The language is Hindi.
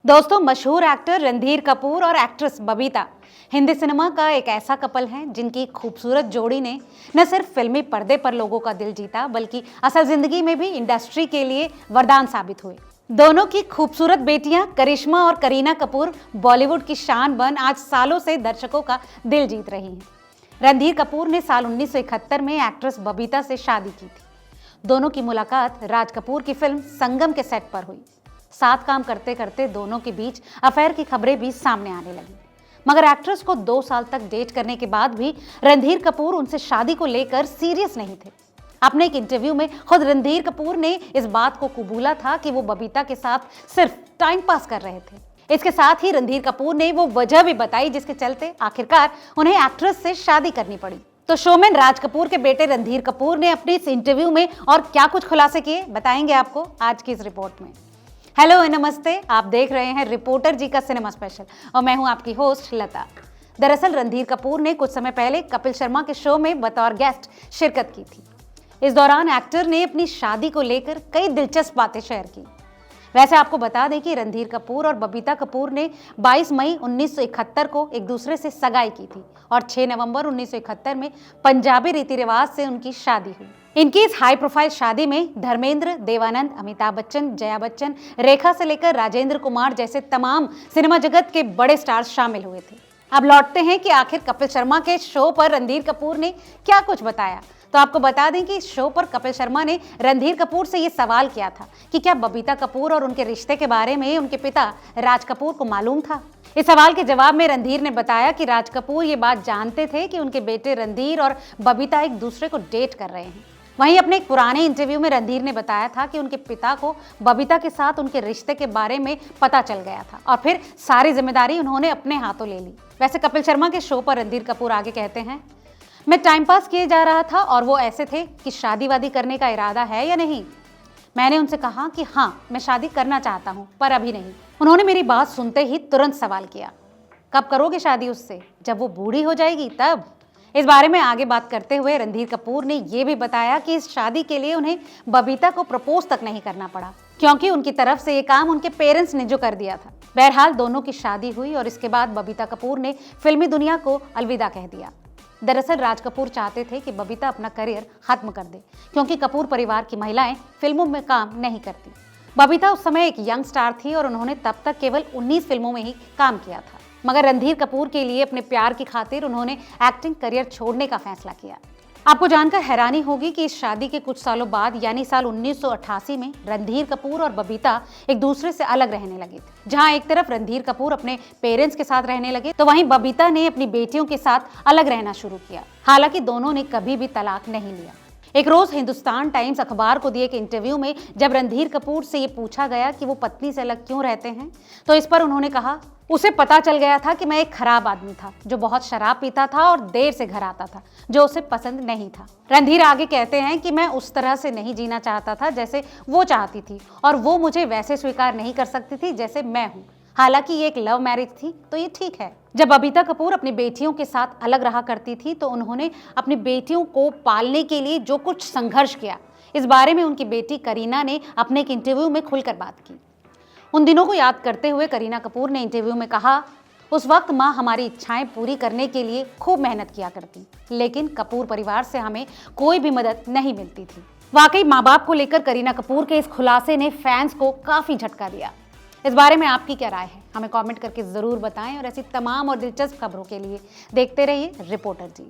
दोस्तों, मशहूर एक्टर रणधीर कपूर और एक्ट्रेस बबीता हिंदी सिनेमा का एक ऐसा कपल है जिनकी खूबसूरत जोड़ी ने न सिर्फ फिल्मी पर्दे पर लोगों का दिल जीता बल्कि असल जिंदगी में भी इंडस्ट्री के लिए वरदान साबित हुए। दोनों की खूबसूरत बेटियां करिश्मा और करीना कपूर बॉलीवुड की शान बन आज सालों से दर्शकों का दिल जीत रही हैं। रणधीर कपूर ने साल 1971 में एक्ट्रेस बबीता से शादी की थी। दोनों की मुलाकात राज कपूर की फिल्म संगम के सेट पर हुई। साथ काम करते करते दोनों के बीच अफेयर की खबरें भी सामने आने लगी, मगर एक्ट्रेस को 2 साल तक डेट करने के बाद भी रणधीर कपूर उनसे शादी को लेकर सीरियस नहीं थे। अपने एक इंटरव्यू में खुद रणधीर कपूर ने इस बात को कबूला था कि वो बबीता के साथ सिर्फ टाइम पास कर रहे थे। इसके साथ ही रणधीर कपूर ने वो वजह भी बताई जिसके चलते आखिरकार उन्हें एक्ट्रेस से शादी करनी पड़ी। तो शोमैन राज कपूर के बेटे रणधीर कपूर ने अपने इस इंटरव्यू में और क्या कुछ खुलासे किए, बताएंगे आपको आज की इस रिपोर्ट में। हेलो नमस्ते, आप देख रहे हैं रिपोर्टर जी का सिनेमा स्पेशल और मैं हूं आपकी होस्ट लता। दरअसल रणधीर कपूर ने कुछ समय पहले कपिल शर्मा के शो में बतौर गेस्ट शिरकत की थी। इस दौरान एक्टर ने अपनी शादी को लेकर कई दिलचस्प बातें शेयर की। वैसे आपको बता दें कि रणधीर कपूर और बबीता कपूर ने 22 मई 1971 को एक दूसरे से सगाई की थी और 6 नवंबर 1971 में पंजाबी रीति रिवाज से उनकी शादी हुई। इनकी इस हाई प्रोफाइल शादी में धर्मेंद्र, देवानंद, अमिताभ बच्चन, जया बच्चन, रेखा से लेकर राजेंद्र कुमार जैसे तमाम सिनेमा जगत के बड़े स्टार्स शामिल हुए थे। अब लौटते हैं कि आखिर कपिल शर्मा के शो पर रणधीर कपूर ने क्या कुछ बताया। तो आपको बता दें कि इस शो पर कपिल शर्मा ने रणधीर कपूर से ये सवाल किया था कि क्या बबीता कपूर और उनके रिश्ते के बारे में उनके पिता राज कपूर को मालूम था। इस सवाल के जवाब में रणधीर ने बताया कि राज कपूर ये बात जानते थे कि उनके बेटे रणधीर और बबीता एक दूसरे को डेट कर रहे हैं। वहीं अपने एक पुराने इंटरव्यू में रणधीर ने बताया था कि उनके पिता को बबीता के साथ उनके रिश्ते के बारे में पता चल गया था और फिर सारी जिम्मेदारी उन्होंने अपने हाथों ले ली। वैसे कपिल शर्मा के शो पर रणधीर कपूर आगे कहते हैं, मैं टाइम पास किए जा रहा था और वो ऐसे थे कि शादी वादी करने का इरादा है या नहीं। मैंने उनसे कहा कि हाँ, मैं शादी करना चाहता हूँ पर अभी नहीं। उन्होंने मेरी बात सुनते ही तुरंत सवाल किया, कब करोगे शादी उससे, जब वो बूढ़ी हो जाएगी तब। इस बारे में आगे बात करते हुए रणधीर कपूर ने यह भी बताया कि इस शादी के लिए उन्हें बबीता को प्रपोज तक नहीं करना पड़ा क्योंकि उनकी तरफ से ये काम उनके पेरेंट्स ने जो कर दिया था। बहरहाल दोनों की शादी हुई और इसके बाद बबीता कपूर ने फिल्मी दुनिया को अलविदा कह दिया। दरअसल राज कपूर चाहते थे कि बबीता अपना करियर खत्म कर दे क्योंकि कपूर परिवार की महिलाएं फिल्मों में काम नहीं करती। बबीता उस समय एक यंग स्टार थी और उन्होंने तब तक केवल 19 फिल्मों में ही काम किया था, मगर रणधीर कपूर के लिए अपने प्यार की खातिर उन्होंने एक्टिंग करियर छोड़ने का फैसला किया। आपको जानकर हैरानी होगी कि इस शादी के कुछ सालों बाद यानी साल 1988 में रणधीर कपूर और बबीता एक दूसरे से अलग रहने लगे थे। जहां एक तरफ रणधीर कपूर अपने पेरेंट्स के साथ रहने लगे तो वहीं बबीता ने अपनी बेटियों के साथ अलग रहना शुरू किया। हालांकि दोनों ने कभी भी तलाक नहीं लिया। एक रोज हिंदुस्तान टाइम्स अखबार को दिए एक इंटरव्यू में जब रणधीर कपूर से ये पूछा गया कि वो पत्नी से अलग क्यों रहते हैं तो इस पर उन्होंने कहा, उसे पता चल गया था कि मैं एक खराब आदमी था जो बहुत शराब पीता था और देर से घर आता था, जो उसे पसंद नहीं था। रणधीर आगे कहते हैं कि मैं उस तरह से नहीं जीना चाहता था जैसे वो चाहती थी और वो मुझे वैसे स्वीकार नहीं कर सकती थी जैसे मैं हूँ। हालांकि ये एक लव मैरिज थी तो ये ठीक है। जब बबीता कपूर अपनी बेटियों के साथ अलग रहा करती थी तो उन्होंने अपनी बेटियों को पालने के लिए जो कुछ संघर्ष किया, इस बारे में उनकी बेटी करीना ने अपने एक इंटरव्यू में खुलकर बात की। उन दिनों को याद करते हुए करीना कपूर ने इंटरव्यू में कहा, उस वक्त माँ हमारी इच्छाएं पूरी करने के लिए खूब मेहनत किया करती, लेकिन कपूर परिवार से हमें कोई भी मदद नहीं मिलती थी। वाकई माँ बाप को लेकर करीना कपूर के इस खुलासे ने फैंस को काफी झटका दिया। इस बारे में आपकी क्या राय है, हमें कमेंट करके जरूर बताएं और ऐसी तमाम और दिलचस्प खबरों के लिए देखते रहिए रिपोर्टर जी।